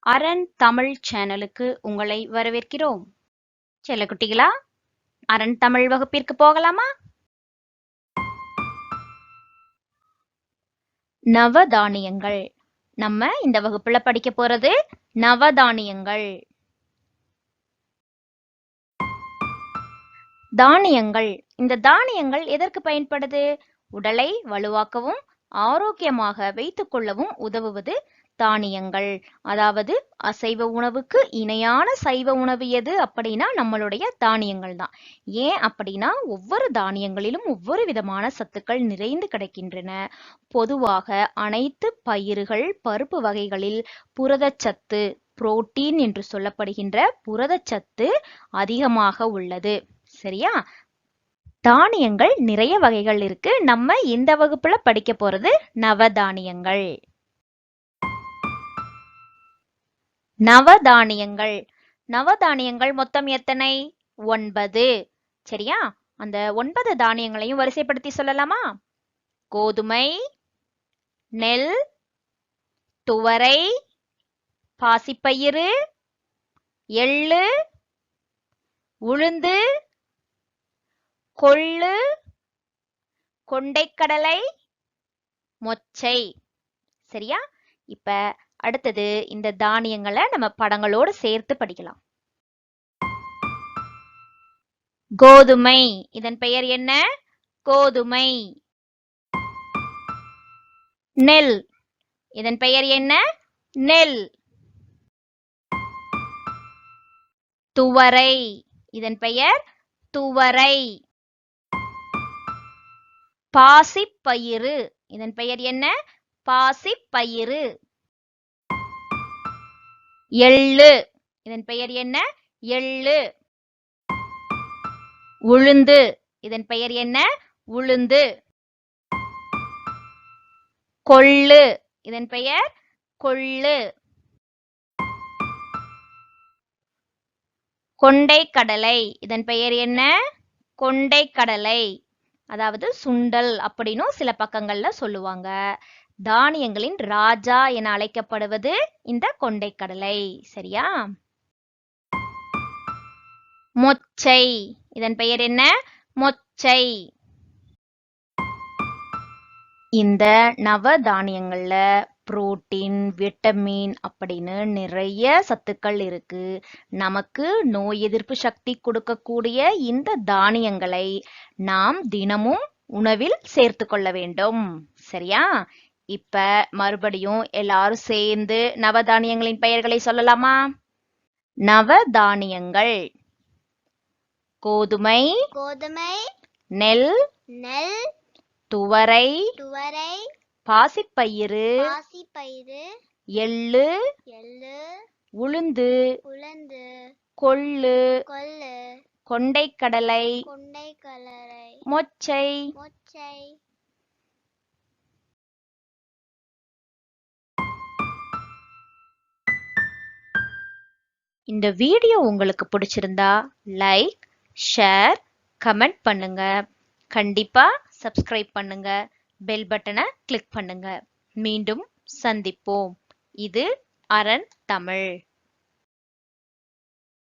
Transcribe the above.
அரண் தமிழ் சேனலுக்கு உங்களை வரவேற்கிறோம். செல்லக்குட்டிகளா, அரண் தமிழ் வகுப்பிற்கு போகலாமா? நவதானியங்கள். நம்ம இந்த வகுப்புல படிக்க போறது நவதானியங்கள். தானியங்கள். இந்த தானியங்கள் எதற்கு பயன்படுது? உடலை வலுவாக்கவும் ஆரோக்கியமாக வைத்துக் கொள்ளவும் உதவுவது தானியங்கள். அதாவது அசைவ உணவுக்கு இணையான சைவ உணவு எது அப்படின்னா நம்மளுடைய தானியங்கள் தான். ஏன் அப்படின்னா ஒவ்வொரு தானியங்களிலும் ஒவ்வொரு விதமான சத்துக்கள் நிறைந்து கிடைக்கின்றன. பொதுவாக அனைத்து பயிர்கள் பருப்பு வகைகளில் புரதச்சத்து புரோட்டீன் என்று சொல்லப்படுகின்ற புரதச்சத்து அதிகமாக உள்ளது. சரியா? தானியங்கள் நிறைய வகைகள் இருக்கு. நம்ம இந்த வகுப்புல படிக்க போறது நவதானியங்கள். நவதானியங்கள். நவதானியங்கள் மொத்தம் எத்தனை? 9. சரியா? அந்த 9 தானியங்களையும் வரிசைப்படுத்தி சொல்லலாமா? கோதுமை, நெல், துவரை, பாசிப்பயிறு, எள்ளு, உளுந்து, கொள்ளு, கொண்டைக்கடலை, மொச்சை. சரியா? இப்ப அடுத்தது இந்த தானியங்களை நம்ம படங்களோடு சேர்த்து படிக்கலாம். கோதுமை. இதன் பெயர் என்ன? கோதுமை. நெல். இதன் பெயர் என்ன? நெல். துவரை. இதன் பெயர் துவரை. பாசிப்பயிறு. இதன் பெயர் என்ன? பாசிப்பயிறு. எள்ளு. இதன் பெயர் என்ன? எள்ளு. உளுந்து. இதன் பெயர் என்ன? உளுந்து. கொள்ளு. இதன் பெயர் கொள்ளு. கொண்டைக்கடலை. இதன் பெயர் என்ன? கொண்டைக்கடலை. அதாவது சுண்டல் அப்படின்னு சில பக்கங்கள்ல சொல்லுவாங்க. தானியங்களின் ராஜா என அழைக்கப்படுவது இந்த கொண்டைக்கடலை. சரியா? மொச்சை. இதன் பெயர் என்ன? மொச்சை. இந்த நவதானியங்கள்ல புரோட்டீன், விட்டமின் அப்படின்னு நிறைய சத்துக்கள் இருக்கு. நமக்கு நோய் எதிர்ப்பு சக்தி கொடுக்கக்கூடிய இந்த தானியங்களை நாம் தினமும் உணவில் சேர்த்து கொள்ள வேண்டும். சரியா? இப்ப மறுபடியும் எல்லாரும் சேர்ந்து நவதானியங்களின் பெயர்களை சொல்லலாமா? நவதானியங்கள். கோதுமை, கோதுமை, நெல், நெல், துவரை, துவரை, பாசிப்பயிறு, பாசிப்பயிறு, எள்ளு, எள்ளு, உளுந்து, உளுந்து, கொள்ளு, கொள்ளு, கொண்டைக்கடலை, கொண்டைக்கடலை, மொச்சை. மொச்சை. இந்த வீடியோ உங்களுக்கு பிடிச்சிருந்தா லைக், ஷேர், கமெண்ட் பண்ணுங்க. கண்டிப்பா சப்ஸ்கிரைப் பண்ணுங்க. பெல் பட்டனை கிளிக் பண்ணுங்க. மீண்டும் சந்திப்போம். இது அரண் தமிழ்.